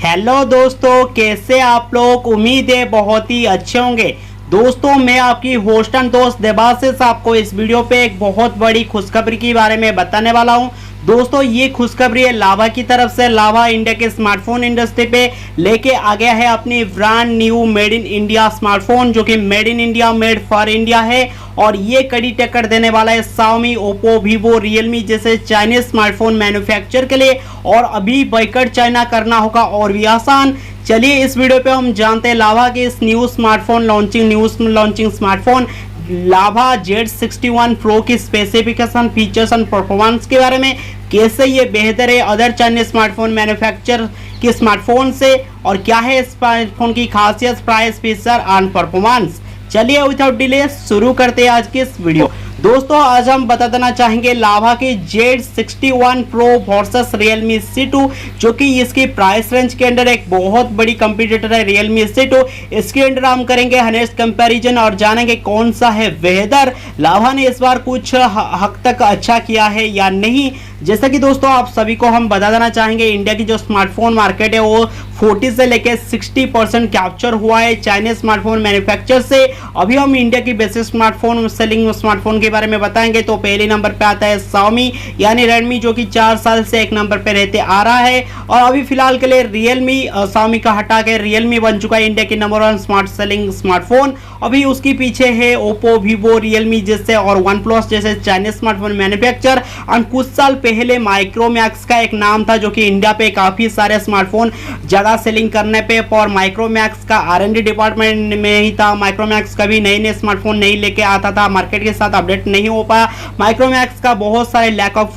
Hello दोस्तों, कैसे आप लोग। उम्मीद है बहुत ही अच्छे होंगे। दोस्तों, मैं आपकी होस्ट एंड दोस्त देवाशीष आपको इस वीडियो पे एक बहुत बड़ी खुशखबरी के बारे में बताने वाला हूं। दोस्तों, ये खुशखबरी है लावा की तरफ से। लावा इंडिया के स्मार्टफोन इंडस्ट्री पे लेके आ गया है अपनी brand new made in India smartphone, जो कि made in India, made for India है। और ये कड़ी टक्कर देने वाला है Xiaomi, ओप्पो, वीवो, रियलमी जैसे चाइनीज स्मार्टफोन मैन्युफैक्चर के लिए। और अभी बायकॉट चाइना करना होगा और भी आसान। चलिए इस वीडियो पे हम जानते हैं लावा के इस new launching smartphone Lava Z61 Pro की स्पेसिफिकेशन, फीचर्स एंड परफॉर्मेंस के बारे में। कैसे ये बेहतर है अदर चाइनीज स्मार्टफोन मैन्युफैक्चर के स्मार्टफोन से, और क्या है इस स्मार्टफोन की खासियत, प्राइस, फीचर एंड परफॉर्मेंस। चलिए विदाउट डिले शुरू करते हैं आज की इस वीडियो। दोस्तों, आज हम बता देना चाहेंगे लावा की Z61 Pro versus Realme C2, जो कि इसकी प्राइस रेंज के अंदर एक बहुत बड़ी कंपटीटर है Realme C2। इसके अंदर हम करेंगे हनेस्ट कंपैरिजन और जानेंगे कौन सा है बेहतर। लावा ने इस बार कुछ हद तक अच्छा किया है या नहीं। जैसा कि दोस्तों आप सभी को हम बता देना चाहेंगे, इंडिया की जो स्मार्टफोन मार्केट है वो 40 से लेकर 60% कैप्चर हुआ है चाइनीज स्मार्टफोन मैन्युफैक्चर से। अभी हम इंडिया की बेसिक स्मार्टफोन सेलिंग स्मार्टफोन के बारे में बताएंगे। तो पहले नंबर पे आता है Xiaomi यानी रेडमी, जो कि 4 साल से एक नंबर पे रहते आ रहा है। और अभी फिलहाल के लिए रियलमी, Xiaomi का हटा के रियलमी बन चुका है इंडिया की नंबर 1 स्मार्ट सेलिंग स्मार्टफोन। अभी उसके पीछे है ओप्पो, वीवो, रियलमी जैसे और वन प्लस जैसे चाइनीज स्मार्टफोन मैन्युफैक्चर। और कुछ साल पहले माइक्रोमैक्स का एक नाम था, जो कि इंडिया पे काफी सारे स्मार्टफोन ज्यादा सेलिंग करने पे, और माइक्रोमैक्स का R&D डिपार्टमेंट में ही था। माइक्रोमैक्स कभी नए स्मार्टफोन नहीं लेके आता था, मार्केट के साथ अपडेट नहीं हो पाया। माइक्रोमैक्स का बहुत सारे लैक ऑफ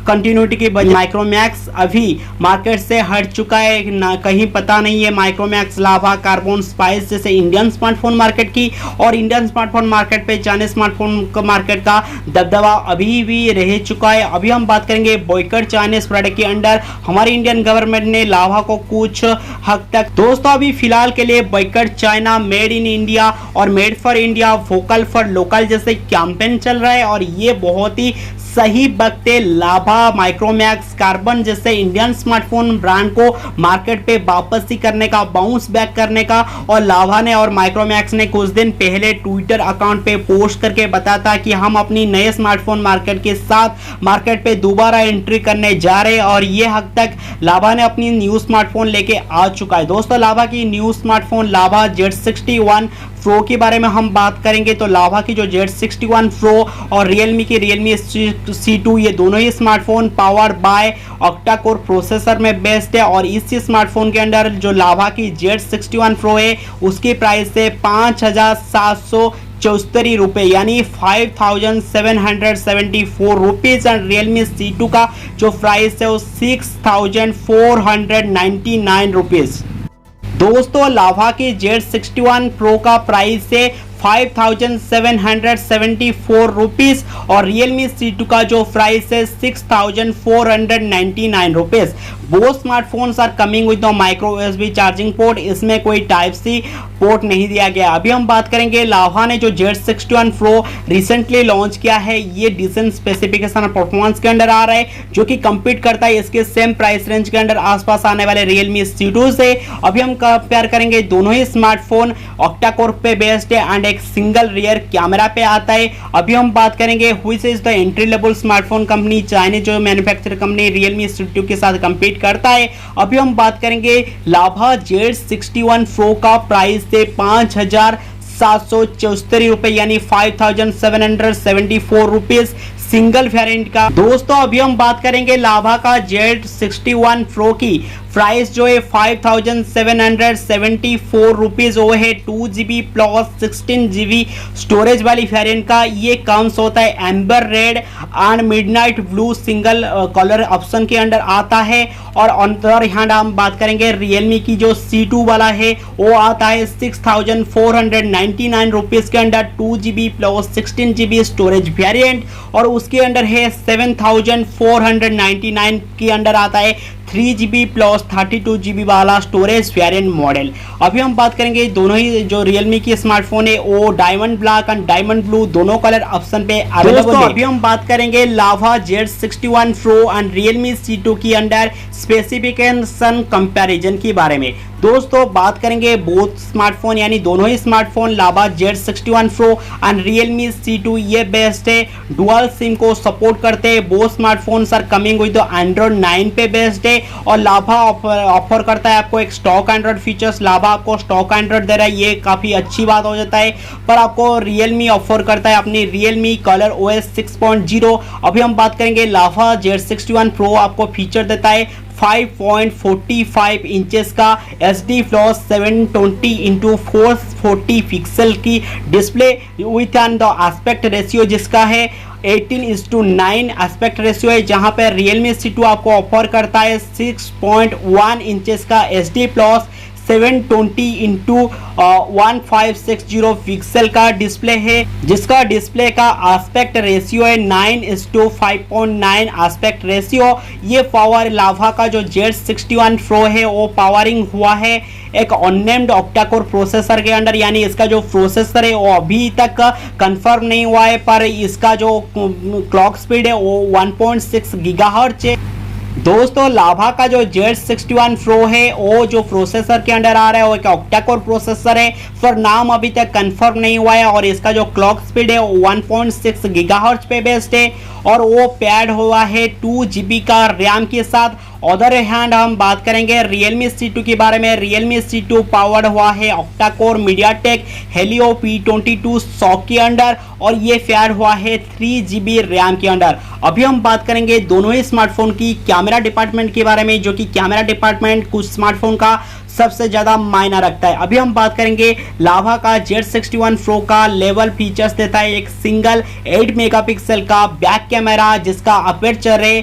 कंटिन्यूटी की वजह माइक्रोमैक्स अभी मार्केट से हट चुका है, ना कहीं पता नहीं है माइक्रोमैक्स, लावा, कार्बन, स्पाइस जैसे इंडियन स्मार्टफोन मार्केट की। और इंडियन स्मार्टफोन मार्केट पे चाइनीज स्मार्टफोन मार्केट का दबदबा अभी भी रह चुका है। अभी हम बात करेंगे बॉयकॉट चाइनीज प्रोडक्ट के अंडर हमारी इंडियन गवर्नमेंट ने लावा को कुछ हद तक। दोस्तों, अभी फिलहाल के लिए boycott China, made in India और made for India, vocal for local जैसे कैंपेन चल रहा है। और ये बहुत ही सही वक्त है लावा, माइक्रोमैक्स, कार्बन जैसे इंडियन स्मार्टफोन ब्रांड को मार्केट पे वापसी करने का, बाउंस बैक करने का। और लावा ने और माइक्रोमैक्स ने कुछ दिन पहले ट्विटर अकाउंट पे पोस्ट करके बताया था कि हम अपनी नए स्मार्टफोन मार्केट के साथ मार्केट पे दोबारा एंट्री करने जा रहे हैं। और ये हद तक लावा ने अपनी न्यू स्मार्टफोन लेके आ चुका है। दोस्तों, लावा की new smartphone Lava Z61 Pro के बारे में हम बात करेंगे। तो लावा की जो Z61 Pro और रियलमी की Realme C2, ये दोनों ही smartphone power by octa core processor में बेस्ड है। और इसी स्मार्टफोन के अंदर जो लावा की Z61 Pro है उसकी प्राइस है 5,774 रुपए यानी 5,774 रुपीज। एंड Realme C2 का जो प्राइस है वो 6,499 रुपीज। दोस्तों, लावा की Z61 Pro का प्राइस है 5,774 रुपीज और Realme C2 का जो प्राइस है 6,499 रुपीज। वो smartphones are coming with micro USB charging port, इसमें कोई टाइप सी पोर्ट नहीं दिया गया। अभी हम बात करेंगे लावा ने जो Z61 Pro रिसेंटली लॉन्च किया है, ये डिसेंट स्पेसिफिकेशन और परफॉर्मेंस के अंदर आ रहा है, जो कि कंपीट करता है इसके सेम प्राइस रेंज के अंदर आसपास आने वाले Realme C2 से। अभी हम कंपेयर करेंगे दोनों ही स्मार्टफोन ऑक्टा कोर पे बेस्ड है एंड एक सिंगल रियर कैमरा पे आता है। अभी हम बात करेंगे which is the entry level smartphone company Chinese जो मैन्युफैक्चर कंपनी Realme C2 के साथ कंपीट करता है। अभी हम बात करेंगे लावा Z61 Pro का प्राइस से 5,774 रुपए यानी 5,774 रुपीज सिंगल वेरिएंट का। दोस्तों, अभी हम बात करेंगे लावा का Z61 Pro की प्राइस जो है 5,774 रुपीज। वो है 2GB प्लस 16GB स्टोरेज वाली वेरिएंट का। ये कम्स होता है amber red and midnight blue single colour option के अंदर आता है। और अंदर यहाँ हम बात करेंगे रियलमी की जो C2 वाला है वो आता है 6,499 रुपीज के अंदर 2GB plus 16GB storage variant. और उसके अंदर है 7,499 के अंदर आता है 3GB प्लस 32GB वाला स्टोरेज वेरिएंट मॉडल। अभी हम बात करेंगे दोनों ही जो Realme की स्मार्टफोन है वो diamond black and diamond blue दोनों कलर ऑप्शन पे अवेलेबल है। अभी हम बात करेंगे लावा Z61 Pro and Realme C2 की अंडर स्पेसिफिकेशन कंपैरिजन के बारे में। दोस्तों बात करेंगे बोथ स्मार्टफोन यानी दोनों ही smartphone Lava Z61 Pro and Realme C2 ये बेस्ड है, डुअल सिम को सपोर्ट करते हैं। Both smartphone are coming with Android 9 पे बेस्ड है और लावा ऑफर करता है आपको एक स्टॉक एंड्रॉइड फीचर्स। लावा आपको स्टॉक एंड्रॉइड दे रहा है, ये काफी अच्छी बात हो जाता है। पर आपको Realme ऑफर करता है अपनी Realme Color OS 6.0। अभी हम बात करेंगे लावा Z61 Pro आपको फीचर देता है 5.45 इंचेस का HD फ्लॉस 720x440 पिक्सल की display with and the aspect ratio जिसका है 18:9 एस्पेक्ट रेशियो है, जहां पर Realme C2 आपको ऑफर करता है 6.1 इंचेस का HD प्लस 720x1560 पिक्सल का डिस्प्ले है, जिसका डिस्प्ले का एस्पेक्ट रेशियो है 9:5.9 एस्पेक्ट रेशियो। ये पावर लावा का जो Z61 Pro है वो पावरिंग हुआ है एक अननेम्ड ऑक्टा कोर प्रोसेसर के अंडर, यानी इसका जो प्रोसेसर है वो अभी तक कंफर्म नहीं हुआ है, पर इसका जो क्लॉक स्पीड है वो 1.6 गीगाहर्ट्ज है। दोस्तों लावा का जो Z61 Pro है वो जो प्रोसेसर के अंडर आ रहा है वो एक ऑक्टा कोर प्रोसेसर है, पर नाम अभी तक कंफर्म नहीं हुआ है और इसका जो क्लॉक स्पीड है वो 1.6 गीगाहर्ट्ज पे बेस्ड है और वो पैड हुआ है 2GB का रैम के साथ। अदर हैंड हम बात करेंगे Realme C2 के बारे में। Realme C2 पावर्ड हुआ है octa core MediaTek Helio P22 100 के अंडर और ये फेयर हुआ है 3GB रैम के अंडर। अभी हम बात करेंगे दोनों ही स्मार्टफोन की कैमरा डिपार्टमेंट के बारे में, जो कि कैमरा डिपार्टमेंट कुछ स्मार्टफोन का सबसे ज्यादा मायना रखता है। अभी हम बात करेंगे लावा का Z61 Pro का लेवल फीचर्स देता है एक सिंगल 8 मेगापिक्सल का बैक कैमरा जिसका अपर्चर है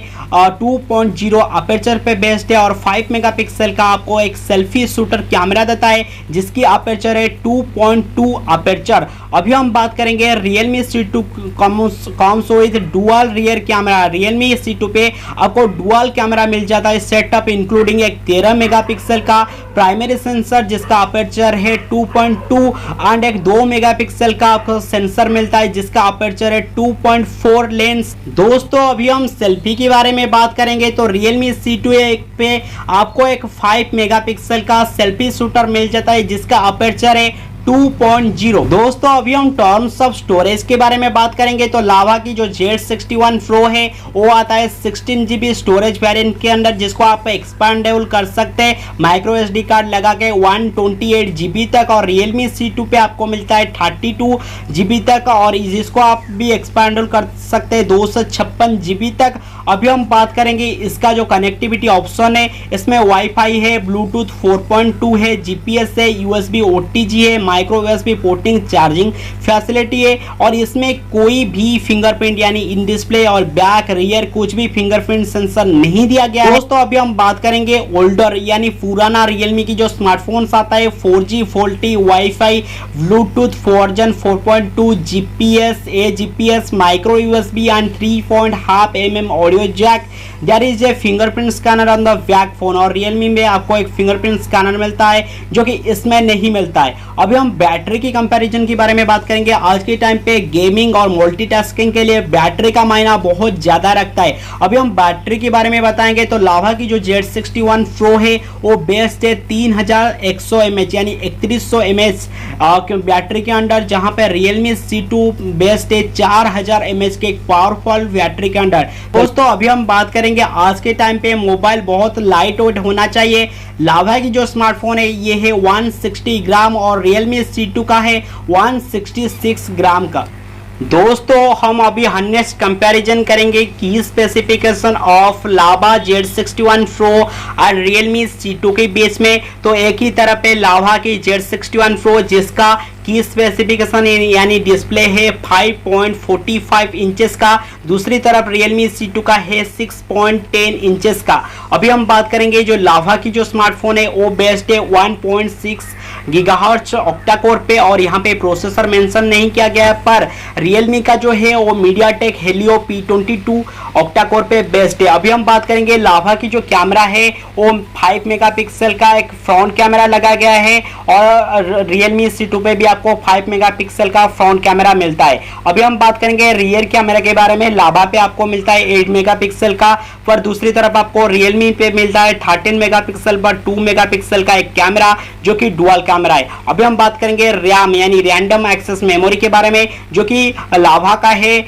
2.0 अपर्चर पे बेस्ड है और 5 मेगापिक्सल का आपको एक सेल्फी शूटर कैमरा देता है जिसकी अपर्चर है 2.2 अपर्चर। अभी हम बात करेंगे Realme C2 comes with dual rear camera. Realme C2 पे आपको डुअल कैमरा मिल जाता है सेटअप इंक्लूडिंग एक 13 मेगापिक्सल का प्राइमरी सेंसर जिसका अपर्चर है 2.2 एंड एक 2 मेगापिक्सल का आपको सेंसर मिलता है जिसका अपर्चर है 2.4 लेंस। दोस्तों अभी हम सेल्फी के बारे में बात करेंगे तो Realme C2 पे आपको एक 5 मेगापिक्सल का सेल्फी शूटर मिल जाता है जिसका अपर्चर है 2.0। दोस्तों अभी हम टर्म्स ऑफ स्टोरेज के बारे में बात करेंगे तो लावा की जो Z61 Pro है वो आता है 16GB स्टोरेज वेरिएंट के अंदर जिसको आप एक्सपेंडेबल कर सकते हैं माइक्रो SD कार्ड लगा के 128GB तक, और Realme C2 पे आपको मिलता है 32GB तक और जिसको आप भी एक्सपेंडेबल कर सकते हैं 256GB तक। अभी हम बात करेंगे इसका जो कनेक्टिविटी ऑप्शन है, इसमें वाईफाई है, ब्लूटूथ 4.2 है, GPS है, USB OTG है, micro USB porting charging facility है और इसमें कोई भी फिंगरप्रिंट यानी इन डिस्प्ले और बैक रियर कुछ भी फिंगरप्रिंट सेंसर नहीं दिया गया है। दोस्तों अभी हम बात करेंगे ओल्डर यानी पुराना Realme की जो स्मार्टफोन्स आता है 4G 4T wifi bluetooth version 4.2 GPS AGPS micro USB and 3.5 mm audio jack. There is a fingerprint scanner on the back phone और Realme में आपको एक फिंगरप्रिंट स्कैनर मिलता है जो कि इसमें नहीं मिलता है। अभी हम बैटरी की कंपैरिजन के बारे में बात करेंगे। आज के टाइम पे गेमिंग और मल्टीटास्किंग के लिए बैटरी का मायना बहुत ज्यादा रखता है। अभी हम बैटरी के बारे में बताएंगे तो लावा की जो Z61 Pro है वो बेस्ड है 3100 mAh यानी 3100 mAh बैटरी के अंदर, जहां पे Realme C2 बेस्ड है 4000 mAh के एक पावरफुल बैटरी के अंदर। दोस्तों अभी हम बात करेंगे आज के टाइम पे मोबाइल बहुत लाइट वेट होना चाहिए। लावा की जो स्मार्टफोन है ये है 160 ग्राम और Realme C2 का है 166 ग्राम का। दोस्तों हम अभी हनेस्ट कंपैरिजन करेंगे की specification of lava Z61 Pro और Realme C2 के बीच में। तो एक ही तरफ पे लावा की Z61 Pro जिसका की स्पेसिफिकेशन यानी डिस्प्ले है 5.45 इंचेस का। दूसरी तरफ Realme C2 का है 6.10 इंचेस का। अभी हम बात करेंगे जो लावा की जो स्मार्टफोन है वो बेस्ड है 1.6 गीगाहर्ट्ज ऑक्टा कोर पे, और यहाँ पे प्रोसेसर मेंशन नहीं किया गया है, पर Realme का जो है वो MediaTek Helio P22 octa core पे बेस्ड है। अभी हम बात करेंगे लावा की जो कैमरा है वो 5 मेगापिक्सल का एक फ्रंट कैमरा लगा गया है, और Realme C2 पे भी आपको 5 मेगापिक्सल का फ्रंट कैमरा मिलता है। अभी हम बात करेंगे रियर कैमरा के बारे में। लावा पे आपको मिलता है 8 मेगापिक्सल का, पर दूसरी तरफ आपको Realme पे मिलता है 13 मेगापिक्सल पर 2 मेगापिक्सल का एक कैमरा जो कि डुअल कैमरा है। अभी हम बात करेंगे रैम यानी रैंडम एक्सेस मेमोरी के बारे में, जो कि लावा का है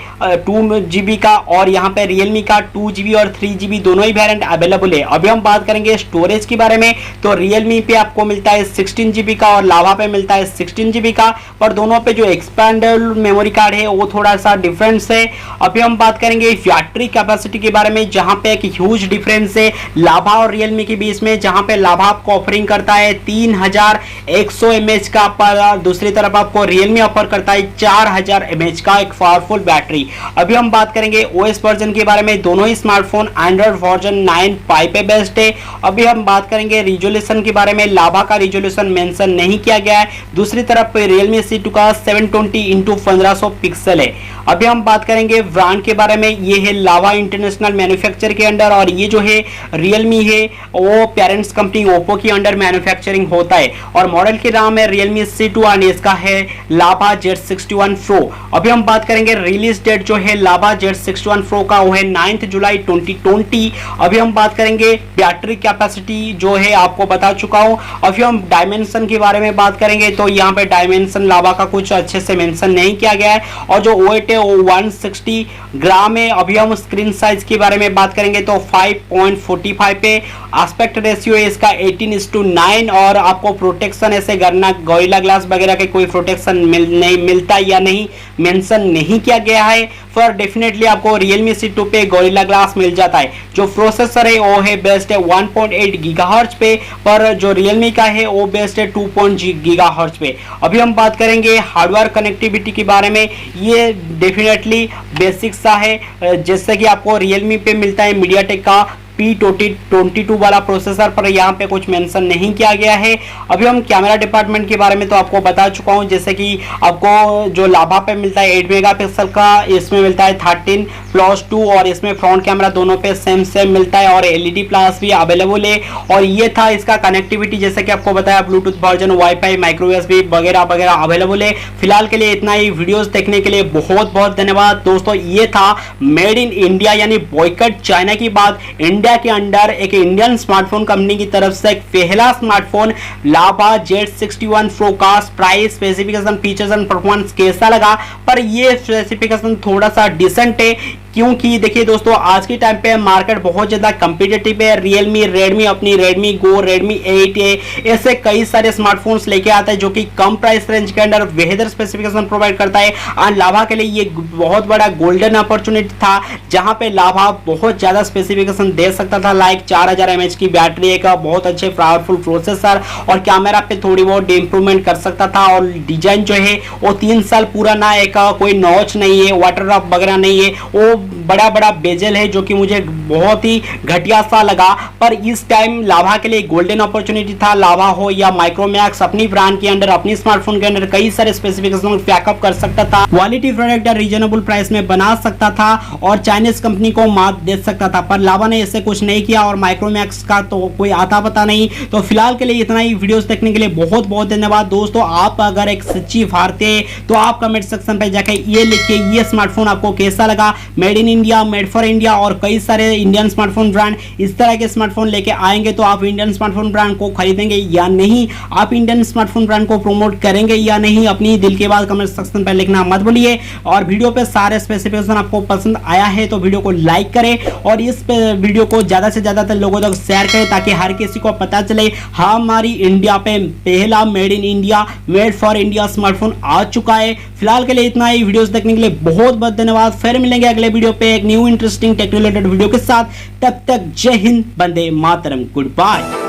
2 GB का, और यहाँ पे Realme का 2 GB और 3 GB दोनों ही वेरिएंट अवेलेबल है। अभी हम बात करेंगे स्टोरेज के बारे में, तो Realme पे आपको मिलता है 16 GB का और लावा पे मिलता है 16 GB का, पर दोनों पे जो एक्सपेंडेबल मेमोरी कार्ड है वो थोड़ा सा डिफरेंस है। अभी हम बात करेंगे बैटरी कैपेसिटी के बारे में, जहां पे एक ह्यूज डिफरेंस है लावा और Realme के बीच में, जहां पे लावा आपको ऑफरिंग करता है 3100 mAh का, पर दूसरी तरफ आपको Realme ऑफर करता है 4000 mAh का एक पावरफुल बैटरी। अभी हम बात करेंगे OS वर्जन के बारे में। दोनों ही स्मार्टफोन एंड्रॉइड वर्जन 9 Pie पे बेस्ड है। अभी हम बात करेंगे रिजोल्यूशन के बारे में। लावा का रिजोल्यूशन मेंशन नहीं किया गया है, दूसरी तरफ Realme C2 का 720x1500 पिक्सल है। अभी हम बात करेंगे ब्रांड के बारे में। ये है लावा इंटरनेशनल मैन्युफैक्चर के अंडर, और ये जो है Realme है वो पेरेंट्स कंपनी ओप्पो के अंडर मैन्युफैक्चरिंग होता है, और मॉडल के नाम है Realme C2 और इसका है लावा Z61 Pro। अभी हम बात करेंगे रिलीज डेट जो है लावा Z61 Pro का वो है 9 जुलाई 2020। अभी हम बात करेंगे बैटरी कैपेसिटी जो है आपको बता चुका हूं। अभी हम डायमेंशन के बारे में बात करेंगे, तो यहाँ पे डायमेंशन लावा का कुछ अच्छे से मेंशन नहीं किया गया है, और जो वेट है वो 160 ग्राम है। अभी हम स्क्रीन साइज के बारे में बात करेंगे तो 5.45 पे। एस्पेक्ट रेशियो है इसका 18:9, और आपको प्रोटेक्शन ऐसे करना गोरिल्ला ग्लास वगैरह के कोई प्रोटेक्शन नहीं मिलता या नहीं मेंशन नहीं किया गया है, पर डेफिनेटली आपको Realme C2 पे गोरिल्ला ग्लास मिल जाता है। जो प्रोसेसर है वो है बेस्ड है 1.8 गीगाहर्ट्ज पे, पर जो Realme का है वो बेस्ड है 2.0 गीगाहर्ट्ज पे। अभी हम बात करेंगे हार्डवेयर कनेक्टिविटी के बारे में। ये डेफिनेटली बेसिक सा है, जैसे कि आपको Realme पे मिलता है MediaTek का P22 वाला प्रोसेसर, पर यहाँ पे कुछ मेंशन नहीं किया गया है। अभी हम कैमरा डिपार्टमेंट के बारे में तो आपको बता चुका हूँ, जैसे कि आपको जो लावा पे मिलता है 8 मेगापिक्सल का, इसमें मिलता है 13+2, और इसमें फ्रंट कैमरा दोनों पे सेम मिलता है, और LED प्लस भी अवेलेबल है। और ये था इसका कनेक्टिविटी, जैसे कि आपको बताया Bluetooth version, wifi, micro USB वगैरह वगैरह अवेलेबल है। फिलहाल के लिए इतना ही। वीडियोस देखने के लिए बहुत बहुत धन्यवाद दोस्तों। ये था मेड इन इंडिया यानी बॉयकट चाइना की बात। इंडिया के अंडर एक इंडियन स्मार्टफोन कंपनी की तरफ से एक पहला स्मार्टफोन लावा Z61 Pro का price, specification, features and performance कैसा लगा? पर ये स्पेसिफिकेशन थोड़ा सा डिसेंट है, क्योंकि देखिए दोस्तों आज के टाइम पे मार्केट बहुत ज्यादा कम्पिटेटिव है। Realme, Redmi अपनी Redmi Go, Redmi 8A ऐसे कई सारे स्मार्टफोन्स लेके आता है जो कि कम प्राइस रेंज के अंदर बेहतर स्पेसिफिकेशन प्रोवाइड करता है। और लावा के लिए ये बहुत बड़ा गोल्डन अपॉर्चुनिटी था, जहां पे लावा बहुत ज्यादा स्पेसिफिकेशन दे सकता था, लाइक 4000 mAh की बैटरी, एक बहुत अच्छे पावरफुल प्रोसेसर, और कैमरा पे थोड़ी बहुत इंप्रूवमेंट कर सकता था। और डिजाइन जो है वो 3 साल पुराना, एक कोई नॉच नहीं है, वाटर ड्रॉप वगैरह नहीं है, वो बड़ा बड़ा बेजल है, जो कि मुझे बहुत ही घटिया सा लगा। पर इस टाइम लावा के लिए गोल्डन अपॉर्चुनिटी था। लावा हो या माइक्रोमैक्स अपनी ब्रांड के अंदर, अपनी स्मार्टफोन के अंदर कई सारे स्पेसिफिकेशन पैकअप कर सकता था, क्वालिटी प्रोडक्ट रीजनेबल प्राइस में बना सकता था, और चाइनीज कंपनी को मात दे सकता था। पर लावा ने ऐसे कुछ नहीं किया, और माइक्रोमैक्स का तो कोई आता पता नहीं। तो फिलहाल के लिए इतना ही। वीडियोस देखने के लिए बहुत बहुत धन्यवाद दोस्तों। आप अगर एक सच्ची भारतीय तो आप कमेंट सेक्शन पे जाके ये लिखिए ये स्मार्टफोन आपको कैसा लगा। Made in India, made for India, और कई सारे इंडियन स्मार्टफोन ब्रांड इस तरह के स्मार्टफोन लेके आएंगे, तो आप इंडियन स्मार्टफोन ब्रांड को खरीदेंगे या नहीं, आप इंडियन स्मार्टफोन ब्रांड को प्रमोट करेंगे या नहीं, अपनी दिल की बात कमेंट सेक्शन पर लिखना मत भूलिए। और वीडियो पे सारे स्पेसिफिकेशन आपको पसंद आया है तो वीडियो को लाइक करें, और इस वीडियो को ज्यादा से ज्यादा लोगों तक शेयर करें, ताकि हर किसी को पता चले हमारी इंडिया पे पहला made in India, made for India smartphone आ चुका है। फिलहाल के लिए इतना ही। वीडियोस देखने के लिए बहुत बहुत धन्यवाद। फिर मिलेंगे अगले वीडियो पे एक new interesting tech related video के साथ। तब तक जय हिंद, वंदे मातरम, गुड बाय।